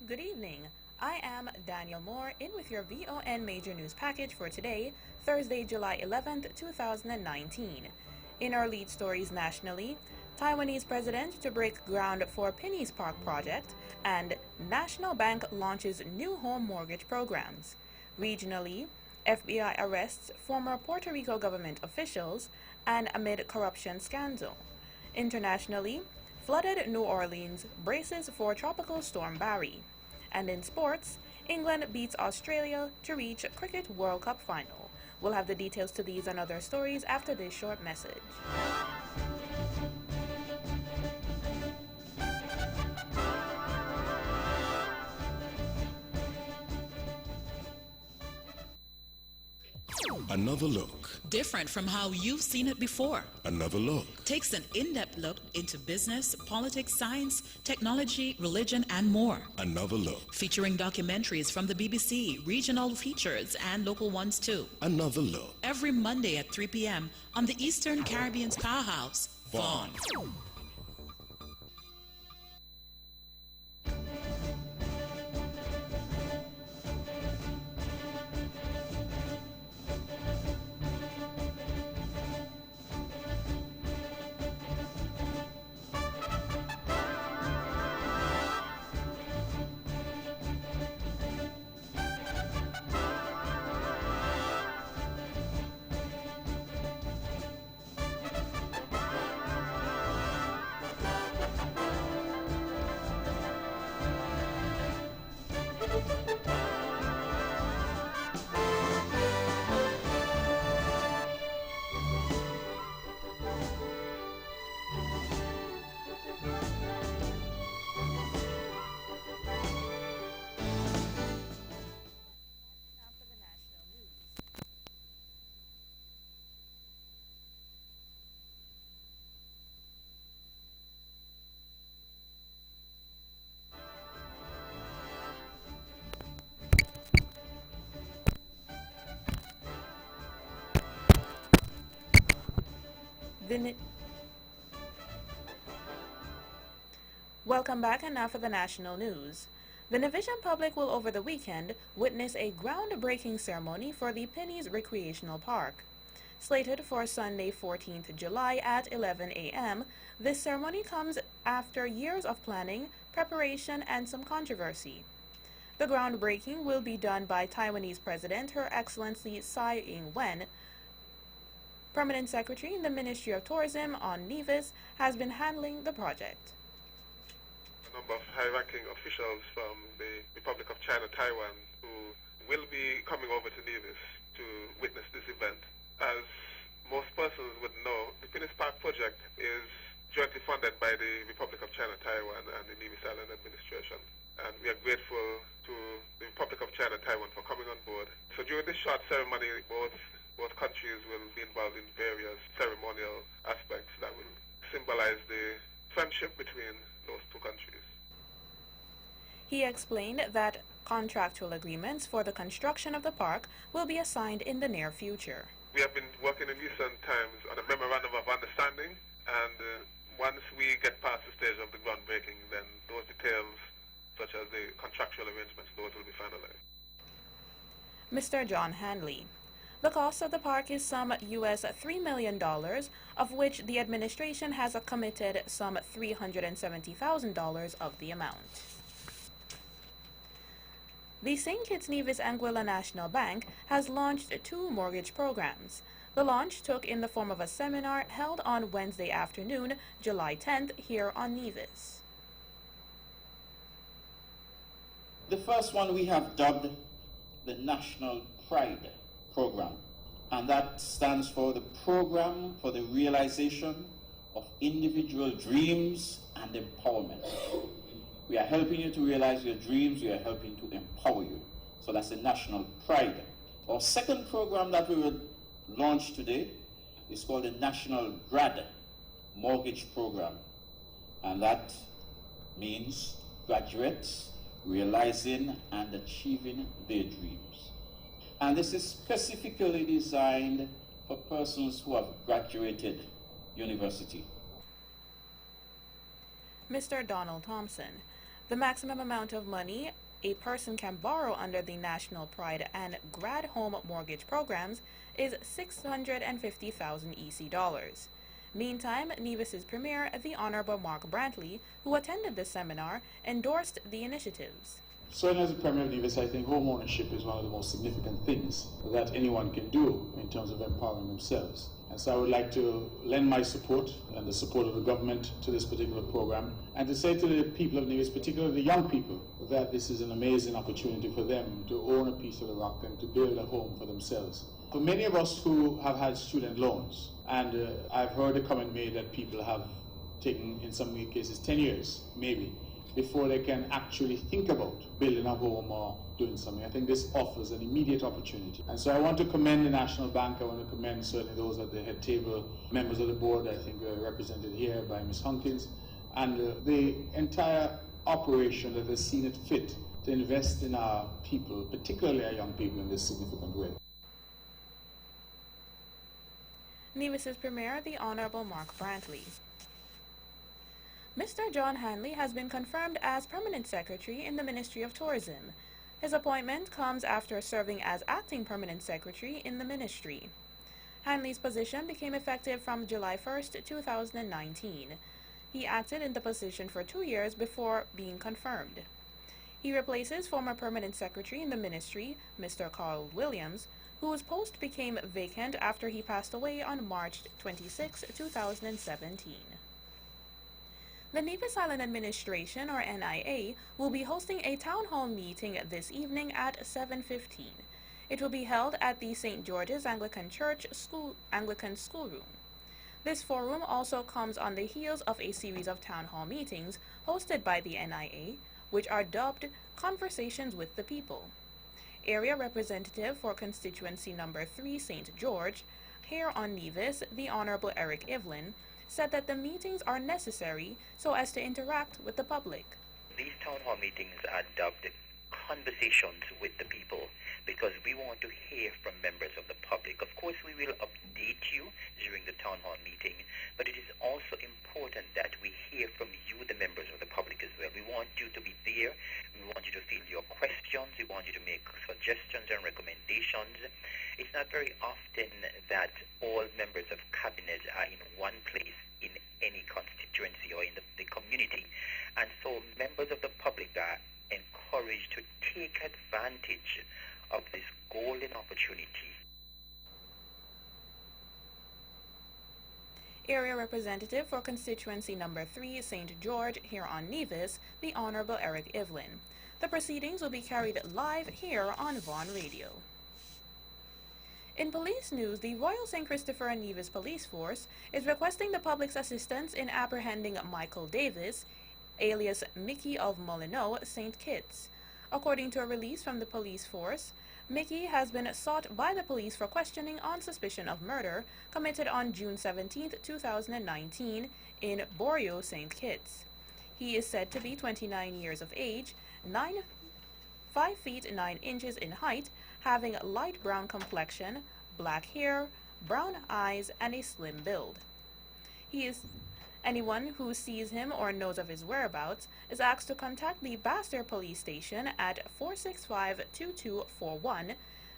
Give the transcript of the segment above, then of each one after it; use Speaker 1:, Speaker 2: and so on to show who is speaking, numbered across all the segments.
Speaker 1: Good evening. I am Daniel Moore in with your VON Major News Package for today, Thursday, July 11th, 2019. In our lead stories nationally, Taiwanese president to break ground for Penny's Park project, and National Bank launches new home mortgage programs. Regionally, FBI arrests former Puerto Rico government officials and amid corruption scandal. Internationally, flooded New Orleans braces for Tropical Storm Barry. And in sports, England beats Australia to reach Cricket World Cup final. We'll have the details to these and other stories after this short message.
Speaker 2: Another look.
Speaker 3: Different from how you've seen it before.
Speaker 2: Another look.
Speaker 3: Takes an in-depth look into business, politics, science, technology, religion, and more.
Speaker 2: Another look.
Speaker 3: Featuring documentaries from the BBC, regional features, and local ones too.
Speaker 2: Another look.
Speaker 3: Every Monday at 3 p.m. on the Eastern Caribbean's powerhouse, Vaughan.
Speaker 1: Welcome back, and now for the national news. The Navision public will over the weekend witness a groundbreaking ceremony for the Penny's Recreational Park. Slated for Sunday, 14th July at 11 a.m., this ceremony comes after years of planning, preparation, and some controversy. The groundbreaking will be done by Taiwanese President Her Excellency Tsai Ing-wen. Permanent Secretary in the Ministry of Tourism on Nevis has been handling the project.
Speaker 4: A number of high-ranking officials from the Republic of China, Taiwan, who will be coming over to Nevis to witness this event. As most persons would know, the Penny's Park project is jointly funded by the Republic of China, Taiwan, and the Nevis Island Administration. And we are grateful to the Republic of China, Taiwan for coming on board. So during this short ceremony, both countries will be involved in various ceremonial aspects that will symbolize the friendship between those two countries.
Speaker 1: He explained that contractual agreements for the construction of the park will be assigned in the near future.
Speaker 4: We have been working in recent times on a memorandum of understanding, and once we get past the stage of the groundbreaking, then those details, such as the contractual arrangements, those will be finalized.
Speaker 1: Mr. John Hanley. The cost of the park is some US $3 million, of which the administration has committed some $370,000 of the amount. The St. Kitts Nevis Anguilla National Bank has launched 2 mortgage programs. The launch took in the form of a seminar held on Wednesday afternoon, July 10th, here on Nevis.
Speaker 5: The first one we have dubbed the National Pride Program, and that stands for the Program for the Realization of Individual Dreams and Empowerment. We are helping you to realize your dreams, we are helping to empower you. So that's the National Pride. Our second program that we will launch today is called the National GRAD Mortgage Program, and that means graduates realizing and achieving their dreams. And this is specifically designed for persons who have graduated university.
Speaker 1: Mr. Donald Thompson. The maximum amount of money a person can borrow under the National Pride and Grad Home Mortgage programs is $650,000 EC dollars. Meantime, Nevis's Premier, the Honorable Mark Brantley, who attended the seminar, endorsed the initiatives.
Speaker 6: Certainly as a Premier of Nevis, I think home ownership is one of the most significant things that anyone can do in terms of empowering themselves. And so I would like to lend my support and the support of the government to this particular program, and to say to the people of Nevis, particularly the young people, that this is an amazing opportunity for them to own a piece of the rock and to build a home for themselves. For many of us who have had student loans, and I've heard a comment made that people have taken, in some cases, 10 years, maybe, before they can actually think about building a home or doing something. I think this offers an immediate opportunity. And so I want to commend the National Bank. I want to commend certainly those at the head table, members of the board, I think represented here by Ms. Hunkins, and the entire operation that has seen it fit to invest in our people, particularly our young people, in this significant way.
Speaker 1: Nevis's Premier, the Honorable Mark Brantley. Mr. John Hanley has been confirmed as Permanent Secretary in the Ministry of Tourism. His appointment comes after serving as Acting Permanent Secretary in the Ministry. Hanley's position became effective from July 1st, 2019. He acted in the position for 2 years before being confirmed. He replaces former Permanent Secretary in the Ministry, Mr. Carl Williams, whose post became vacant after he passed away on March 26, 2017. The Nevis Island Administration, or NIA, will be hosting a town hall meeting this evening at 7:15. It will be held at the St. George's Anglican Church Anglican Schoolroom. This forum also comes on the heels of a series of town hall meetings hosted by the NIA, which are dubbed Conversations with the People. Area Representative for Constituency Number 3 St. George, here on Nevis, the Honorable Eric Evelyn, said that the meetings are necessary so as to interact with the public.
Speaker 7: These town hall meetings are dubbed Conversations with the People because we want to hear from members of the public. Of course, we will update you during the town hall meeting, but it is also important that we hear from you, the members of the public, as well. We want you to be there. We want you to field your questions. We want you to make suggestions and recommendations. It's not very often that all members of cabinet are in one place in any constituency or in the community. And so members of the public are encouraged to take advantage of this golden opportunity.
Speaker 1: Area Representative for Constituency Number 3 St. George, here on Nevis, the Honorable Eric Evelyn. The proceedings will be carried live here on Vaughan Radio. In police news, the Royal St. Christopher and Nevis Police Force is requesting the public's assistance in apprehending Michael Davis, alias Mickey of Molyneux, St. Kitts. According to a release from the police force, Mickey has been sought by the police for questioning on suspicion of murder committed on June 17, 2019 in Borio, St. Kitts. He is said to be 29 years of age, 5 feet 9 inches in height, having light brown complexion, black hair, brown eyes, and a slim build. Anyone who sees him or knows of his whereabouts is asked to contact the Bastair Police Station at 465-2241,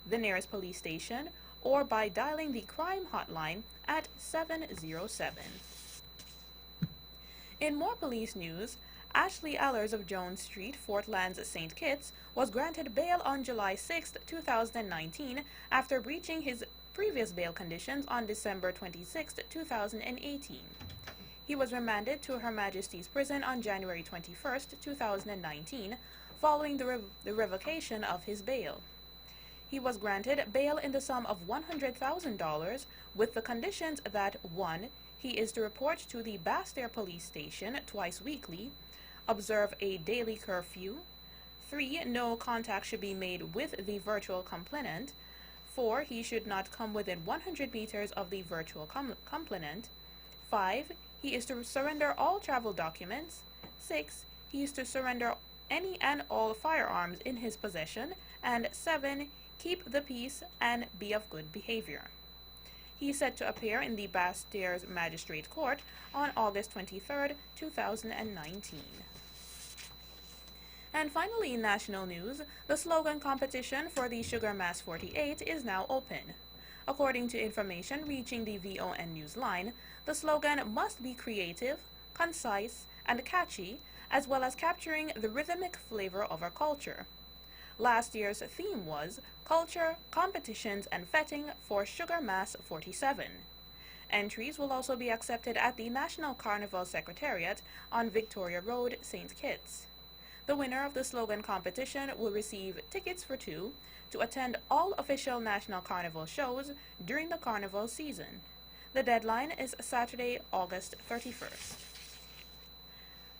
Speaker 1: the nearest police station, or by dialing the crime hotline at 707. In more police news, Ashley Allers of Jones Street, Fort Lands, St. Kitts, was granted bail on July 6, 2019, after breaching his previous bail conditions on December 26, 2018. He was remanded to Her Majesty's Prison on January 21, 2019, following the revocation of his bail. He was granted bail in the sum of $100,000 with the conditions that 1. He is to report to the Bastair Police Station twice weekly, observe a daily curfew. 3. No contact should be made with the virtual complainant. 4. He should not come within 100 meters of the virtual complainant. 5. He is to surrender all travel documents. 6. He is to surrender any and all firearms in his possession. And 7. Keep the peace and be of good behavior. He is set to appear in the Bastair's Magistrate Court on August 23, 2019. And finally, in national news, the slogan competition for the Sugar Mass 48 is now open. According to information reaching the VON News line, the slogan must be creative, concise, and catchy, as well as capturing the rhythmic flavor of our culture. Last year's theme was Culture, Competitions, and Fetting for Sugar Mass 47. Entries will also be accepted at the National Carnival Secretariat on Victoria Road, St. Kitts. The winner of the slogan competition will receive tickets for two to attend all official National Carnival shows during the carnival season. The deadline is Saturday, August 31st.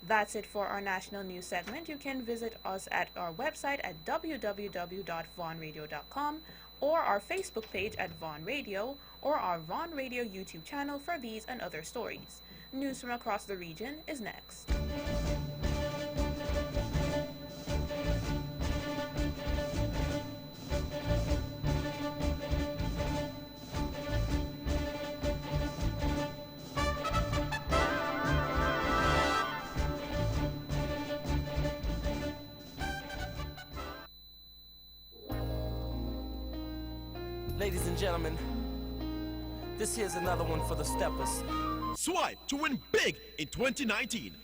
Speaker 1: That's it for our national news segment. You can visit us at our website at www.vonradio.com or our Facebook page at Von Radio or our Von Radio YouTube channel for these and other stories. News from across the region is next.
Speaker 8: Ladies and gentlemen, this here's another one for the steppers.
Speaker 9: Swipe to win big in 2019.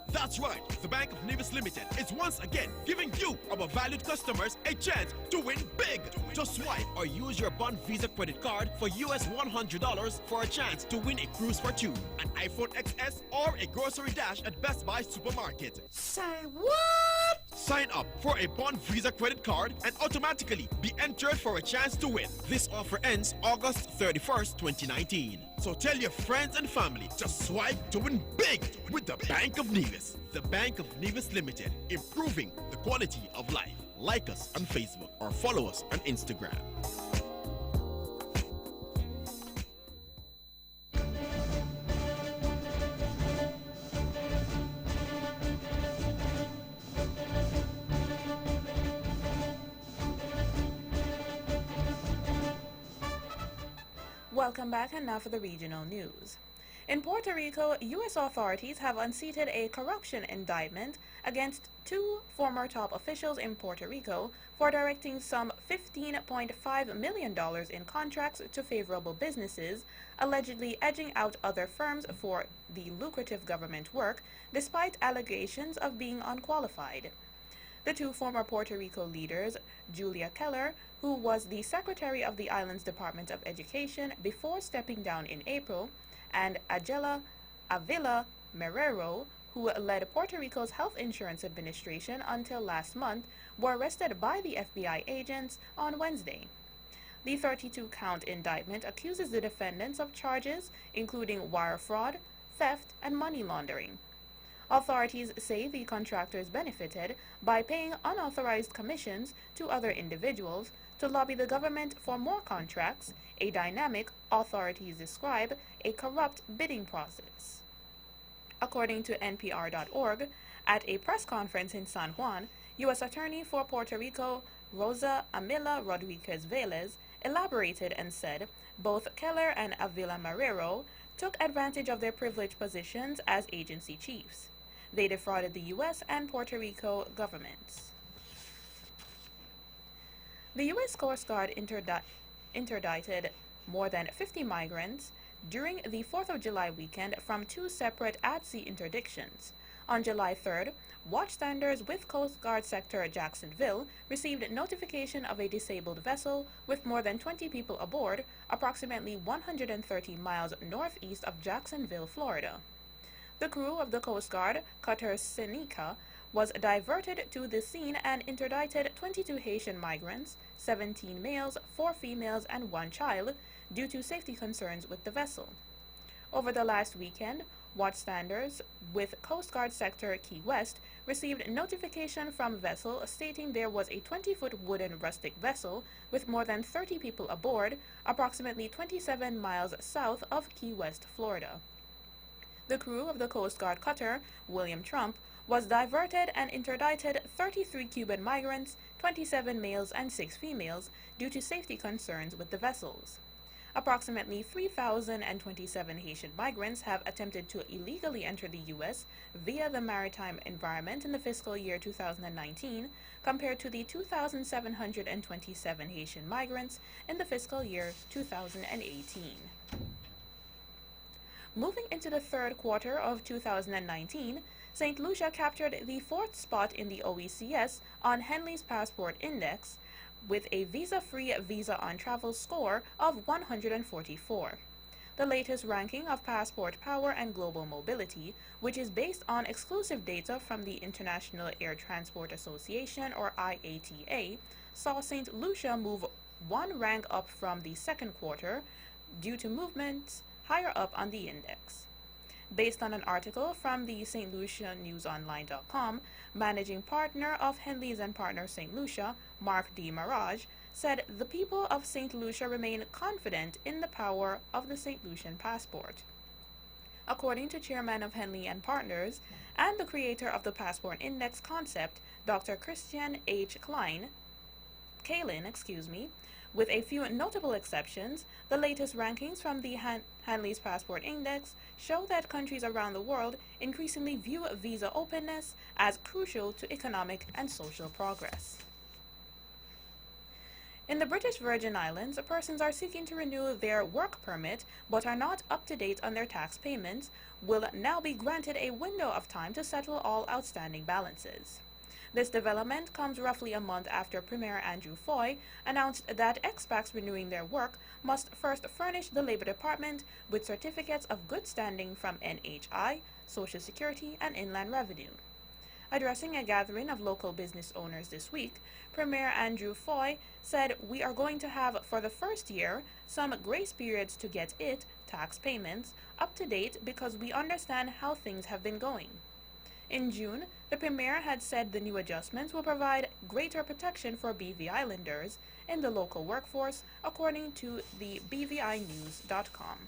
Speaker 9: That's right, the Bank of Nevis Limited is once again giving you, our valued customers, a chance to win big. Just swipe or use your Bond Visa credit card for US $100 for a chance to win a cruise for two, an iPhone XS, or a grocery dash at Best Buy Supermarket.
Speaker 8: Say what?
Speaker 9: Sign up for a Bond Visa credit card and automatically be entered for a chance to win. This offer ends August 31st, 2019. So tell your friends and family to swipe to win big with the Bank of Nevis. The Bank of Nevis Limited, improving the quality of life. Like us on Facebook or follow us on Instagram.
Speaker 1: Welcome back, and now for the regional news. In Puerto Rico, U.S. authorities have unseated a corruption indictment against two former top officials in Puerto Rico for directing some $15.5 million in contracts to favorable businesses, allegedly edging out other firms for the lucrative government work, despite allegations of being unqualified. The two former Puerto Rico leaders, Julia Keller, who was the Secretary of the island's Department of Education before stepping down in April, and Angela Avila Marrero, who led Puerto Rico's Health Insurance Administration until last month, were arrested by the FBI agents on Wednesday. The 32-count indictment accuses the defendants of charges including wire fraud, theft, and money laundering. Authorities say the contractors benefited by paying unauthorized commissions to other individuals to lobby the government for more contracts, a dynamic authorities describe a corrupt bidding process. According to NPR.org, at a press conference in San Juan, U.S. Attorney for Puerto Rico Rosa Amila Rodriguez Velez elaborated and said both Keller and Avila Marrero took advantage of their privileged positions as agency chiefs. They defrauded the U.S. and Puerto Rico governments. The U.S. Coast Guard interdicted more than 50 migrants during the 4th of July weekend from two separate at-sea interdictions. On July 3rd, watchstanders with Coast Guard Sector Jacksonville received notification of a disabled vessel with more than 20 people aboard, approximately 130 miles northeast of Jacksonville, Florida. The crew of the Coast Guard cutter Seneca was diverted to the scene and interdicted 22 Haitian migrants, 17 males, 4 females, and 1 child, due to safety concerns with the vessel. Over the last weekend, watchstanders with Coast Guard Sector Key West received notification from vessel stating there was a 20-foot wooden rustic vessel with more than 30 people aboard, approximately 27 miles south of Key West, Florida. The crew of the Coast Guard cutter, William Trump, was diverted and interdicted 33 Cuban migrants, 27 males and 6 females, due to safety concerns with the vessels. Approximately 3,027 Haitian migrants have attempted to illegally enter the U.S. via the maritime environment in the fiscal year 2019, compared to the 2,727 Haitian migrants in the fiscal year 2018. Moving into the third quarter of 2019, St. Lucia captured the fourth spot in the OECS on Henley's Passport Index, with a visa-free visa-on-travel score of 144. The latest ranking of Passport Power and Global Mobility, which is based on exclusive data from the International Air Transport Association, or IATA, saw St. Lucia move one rank up from the second quarter due to movements higher up on the index. Based on an article from the St. Lucia NewsOnline.com, managing partner of Henleys and Partners St. Lucia, Mark D. Maraj, said the people of St. Lucia remain confident in the power of the St. Lucian passport. According to chairman of Henley and Partners and the creator of the Passport Index concept, Dr. Christian H. Kalin, with a few notable exceptions, the latest rankings from the Henley's Passport Index show that countries around the world increasingly view visa openness as crucial to economic and social progress. In the British Virgin Islands, persons are seeking to renew their work permit but are not up to date on their tax payments will now be granted a window of time to settle all outstanding balances. This development comes roughly a month after Premier Andrew Foy announced that expats renewing their work must first furnish the Labor Department with certificates of good standing from NHI, Social Security, and Inland Revenue. Addressing a gathering of local business owners this week, Premier Andrew Foy said, "We are going to have, for the first year, some grace periods to get tax payments, up to date because we understand how things have been going." In June, the Premier had said the new adjustments will provide greater protection for BV Islanders in the local workforce, according to the BVInews.com.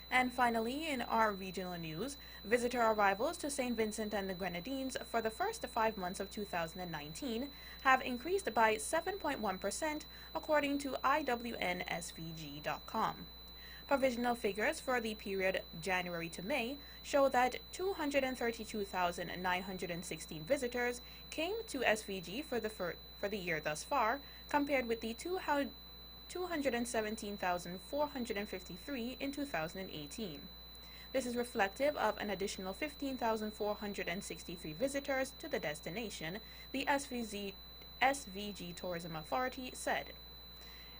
Speaker 1: And finally, in our regional news, visitor arrivals to St. Vincent and the Grenadines for the first 5 months of 2019 have increased by 7.1%, according to IWNSVG.com. Provisional figures for the period January to May show that 232,916 visitors came to SVG for the year thus far, compared with the 217,453 in 2018. This is reflective of an additional 15,463 visitors to the destination, the SVG Tourism Authority said.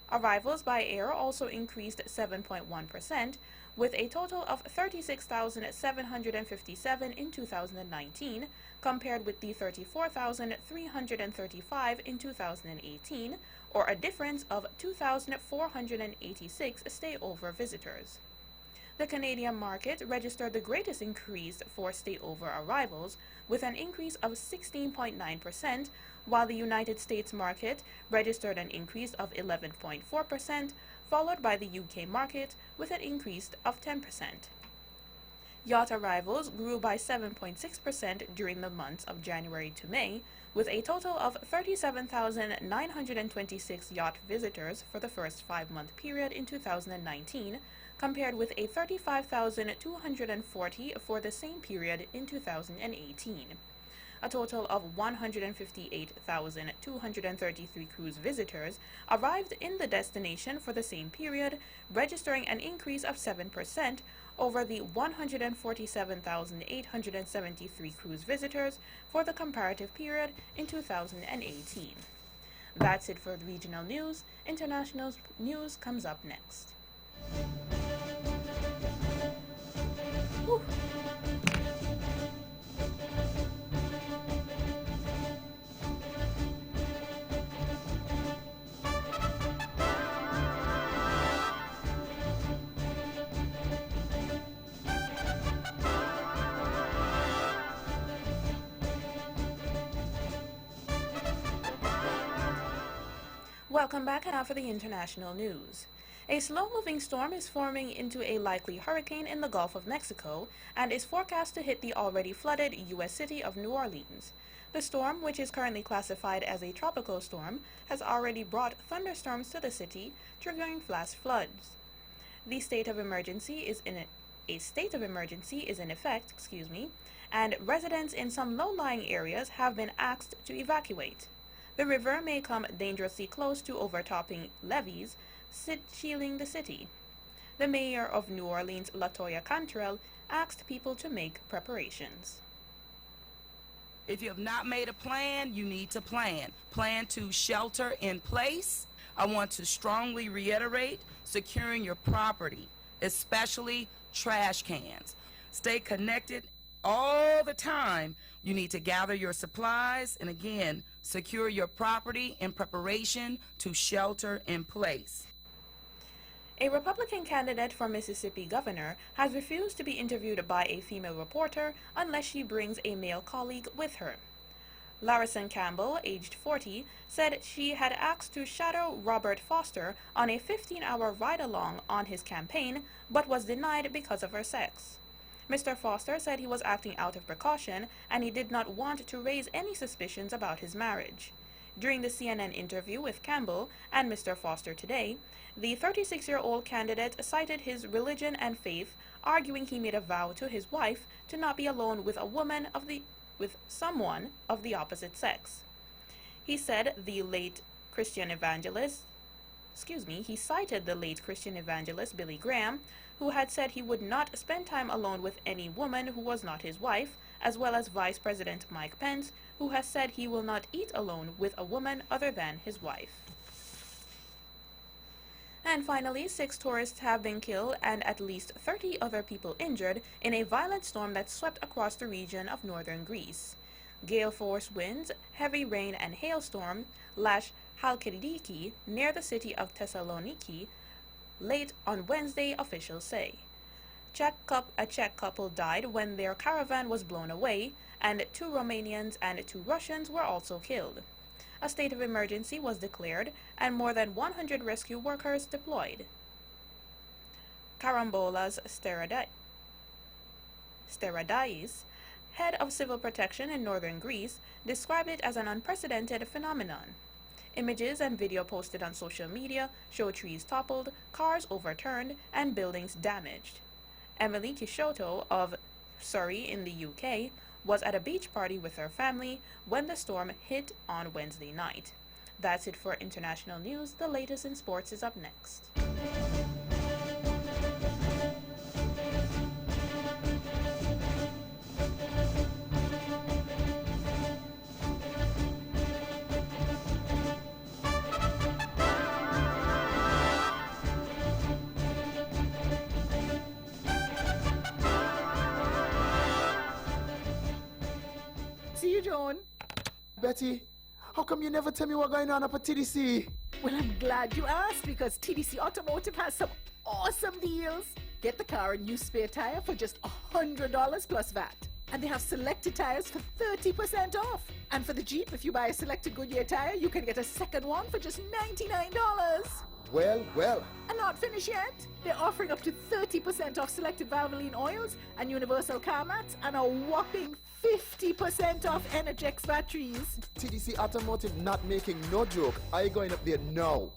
Speaker 1: Arrivals by air also increased 7.1%, with a total of 36,757 in 2019, compared with the 34,335 in 2018, or a difference of 2,486 stayover visitors. The Canadian market registered the greatest increase for stayover arrivals, with an increase of 16.9%, while the United States market registered an increase of 11.4%, followed by the UK market with an increase of 10%. Yacht arrivals grew by 7.6% during the months of January to May, with a total of 37,926 yacht visitors for the first 5-month period in 2019, compared with a 35,240 for the same period in 2018. A total of 158,233 cruise visitors arrived in the destination for the same period, registering an increase of 7% over the 147,873 cruise visitors for the comparative period in 2018. That's it for the regional news. International news comes up next. Whew. Welcome back, and now for the international news. A slow-moving storm is forming into a likely hurricane in the Gulf of Mexico and is forecast to hit the already flooded U.S. city of New Orleans. The storm, which is currently classified as a tropical storm, has already brought thunderstorms to the city, triggering flash floods. The state of emergency is in effect, and residents in some low-lying areas have been asked to evacuate. The river may come dangerously close to overtopping levees, shielding the city. The mayor of New Orleans, LaToya Cantrell, asked people to make preparations.
Speaker 10: If you have not made a plan, you need to plan. Plan to shelter in place. I want to strongly reiterate securing your property, especially trash cans. Stay connected all the time. You need to gather your supplies and again, secure your property in preparation to shelter in place.
Speaker 1: A Republican candidate for Mississippi governor has refused to be interviewed by a female reporter unless she brings a male colleague with her. Larison Campbell, aged 40, said she had asked to shadow Robert Foster on a 15-hour ride-along on his campaign, but was denied because of her sex. Mr. Foster said he was acting out of precaution and he did not want to raise any suspicions about his marriage. During the CNN interview with Campbell and Mr. Foster today, the 36-year-old candidate cited his religion and faith, arguing he made a vow to his wife to not be alone with someone of the opposite sex. He cited the late Christian evangelist Billy Graham, who had said he would not spend time alone with any woman who was not his wife, as well as Vice President Mike Pence, who has said he will not eat alone with a woman other than his wife. And finally, 6 tourists have been killed and at least 30 other people injured in a violent storm that swept across the region of northern Greece. Gale force winds, heavy rain and hailstorm lashed Halkidiki near the city of Thessaloniki late on Wednesday, officials say. A Czech couple died when their caravan was blown away, and 2 Romanians and 2 Russians were also killed. A state of emergency was declared and more than 100 rescue workers deployed. Karambolas Steradais, head of civil protection in northern Greece, described it as an unprecedented phenomenon. Images and video posted on social media show trees toppled, cars overturned, and buildings damaged. Emily Kishoto of Surrey in the UK was at a beach party with her family when the storm hit on Wednesday night. That's it for international news. The latest in sports is up next.
Speaker 11: See you, Joan.
Speaker 12: Betty, how come you never tell me what's going on up at TDC?
Speaker 11: Well, I'm glad you asked because TDC Automotive has some awesome deals. Get the car a new spare tire for just $100 plus VAT. And they have selected tires for 30% off. And for the Jeep, if you buy a selected Goodyear tire, you can get a second one for just $99.
Speaker 12: Well.
Speaker 11: And not finished yet. They're offering up to 30% off selected Valvoline oils and universal car mats and a whopping 50% off Energix batteries.
Speaker 12: TDC Automotive not making no joke. Are you going up there now?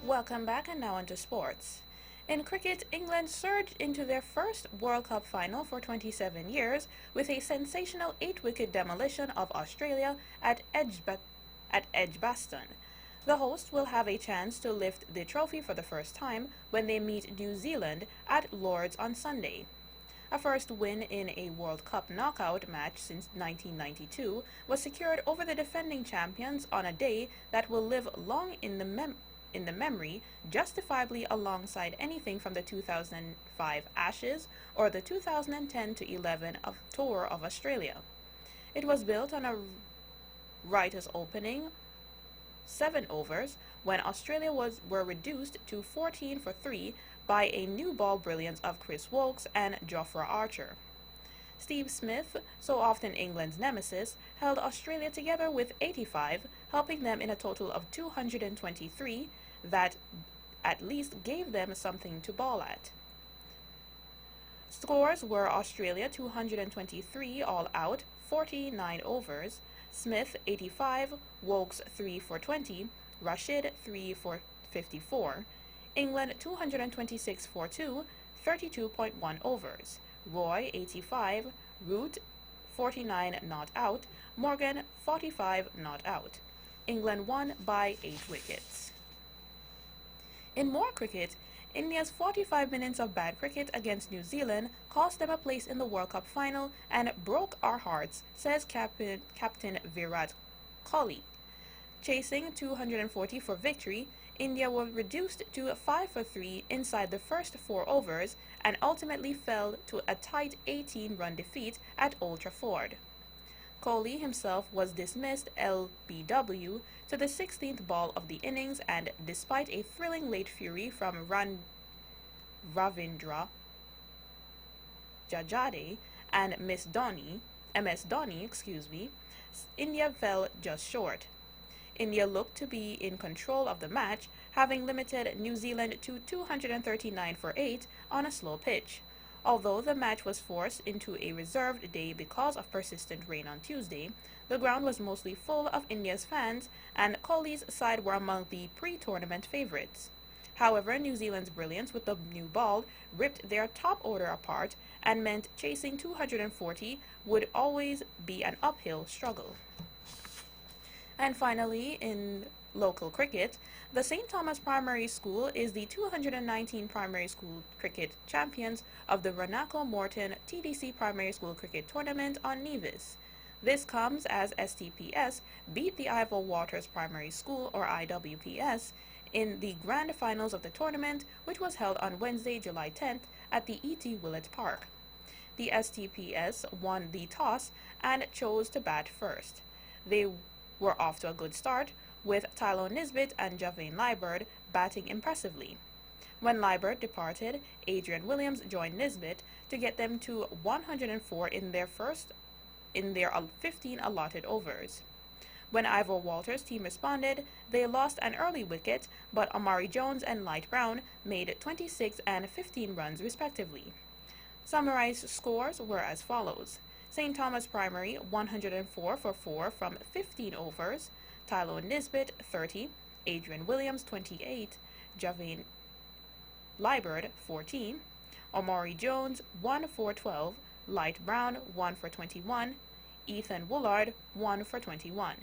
Speaker 1: Welcome back, and now on to sports. In cricket, England surged into their first World Cup final for 27 years with a sensational 8-wicket demolition of Australia at Edgbaston. The hosts will have a chance to lift the trophy for the first time when they meet New Zealand at Lord's on Sunday. A first win in a World Cup knockout match since 1992 was secured over the defending champions on a day that will live long in the memory, justifiably alongside anything from the 2005 Ashes or the 2010-11 Tour of Australia. It was built on a writer's opening 7 overs when Australia were reduced to 14 for 3 by a new ball brilliance of Chris Wokes and Jofra Archer. Steve Smith, so often England's nemesis, held Australia together with 85, helping them in a total of 223 that at least gave them something to ball at. Scores were Australia 223 all out, 49 overs, Smith 85, Wokes 3 for 20, Rashid 3 for 54, England 226 for 2, 32.1 overs, Roy 85, Root 49 not out, Morgan 45 not out. England won by 8 wickets. In more cricket, India's 45 minutes of bad cricket against New Zealand cost them a place in the World Cup final and broke our hearts, says Captain Virat Kohli. Chasing 240 for victory, India were reduced to 5 for 3 inside the first 4 overs and ultimately fell to a tight 18-run defeat at Old Trafford. Kohli himself was dismissed LBW to the 16th ball of the innings, and despite a thrilling late fury from Ravindra Jajade and MS Dhoni, India fell just short. India looked to be in control of the match, having limited New Zealand to 239 for 8 on a slow pitch. Although the match was forced into a reserved day because of persistent rain on Tuesday, the ground was mostly full of India's fans, and Kohli's side were among the pre-tournament favorites. However, New Zealand's brilliance with the new ball ripped their top order apart and meant chasing 240 would always be an uphill struggle. And finally, in local cricket, the St. Thomas Primary School is the 219 primary school cricket champions of the Ranako Morton TDC Primary School Cricket Tournament on Nevis. This comes as STPS beat the Ivor Waters Primary School, or IWPS, in the grand finals of the tournament, which was held on Wednesday, July 10th at the E.T. Willett Park. The STPS won the toss and chose to bat first. They were off to a good start, with Tylo Nisbet and Javane Liburd batting impressively. When Liburd departed, Adrian Williams joined Nisbet to get them to 104 in their 15 allotted overs. When Ivor Walters' team responded, they lost an early wicket, but Amari Jones and Light Brown made 26 and 15 runs respectively. Summarized scores were as follows: St. Thomas Primary 104 for 4 from 15 overs, Tylo Nisbet 30, Adrian Williams 28, Javane Liburd 14, Omari Jones 1 for 12, Light Brown 1 for 21, Ethan Woolard 1 for 21.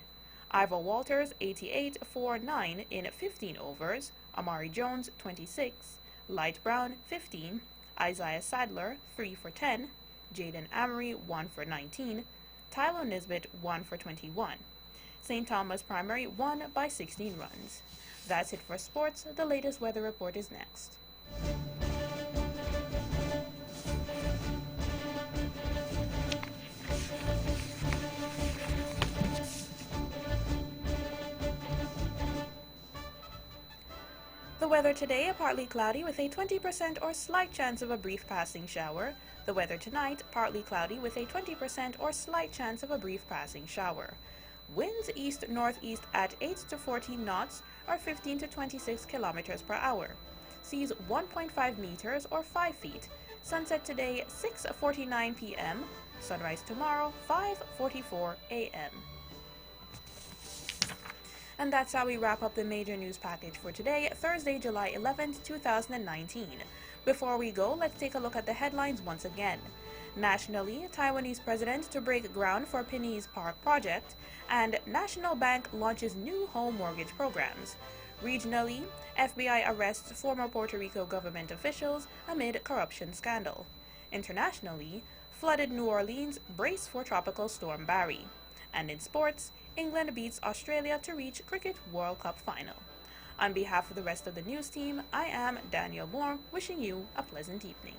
Speaker 1: Ivor Walters 88 for 9 in 15 overs, Amari Jones 26, Light Brown 15, Isaiah Sadler 3 for 10, Jaden Amory 1 for 19, Tylo Nisbet 1 for 21. St. Thomas Primary won by 16 runs. That's it for sports. The latest weather report is next. The weather today, partly cloudy with a 20% or slight chance of a brief passing shower. The weather tonight, partly cloudy with a 20% or slight chance of a brief passing shower. Winds east-northeast at 8 to 14 knots or 15 to 26 kilometers per hour. Seas 1.5 meters or 5 feet. Sunset today 6:49 p.m. Sunrise tomorrow 5:44 a.m. And that's how we wrap up the major news package for today, Thursday, July 11th, 2019. Before we go, let's take a look at the headlines once again. Nationally, Taiwanese president to break ground for Pinney's Park project, and National Bank launches new home mortgage programs. Regionally, FBI arrests former Puerto Rico government officials amid corruption scandal. Internationally, flooded New Orleans brace for Tropical Storm Barry. And in sports, England beats Australia to reach Cricket World Cup final. On behalf of the rest of the news team, I am Daniel Moore, wishing you a pleasant evening.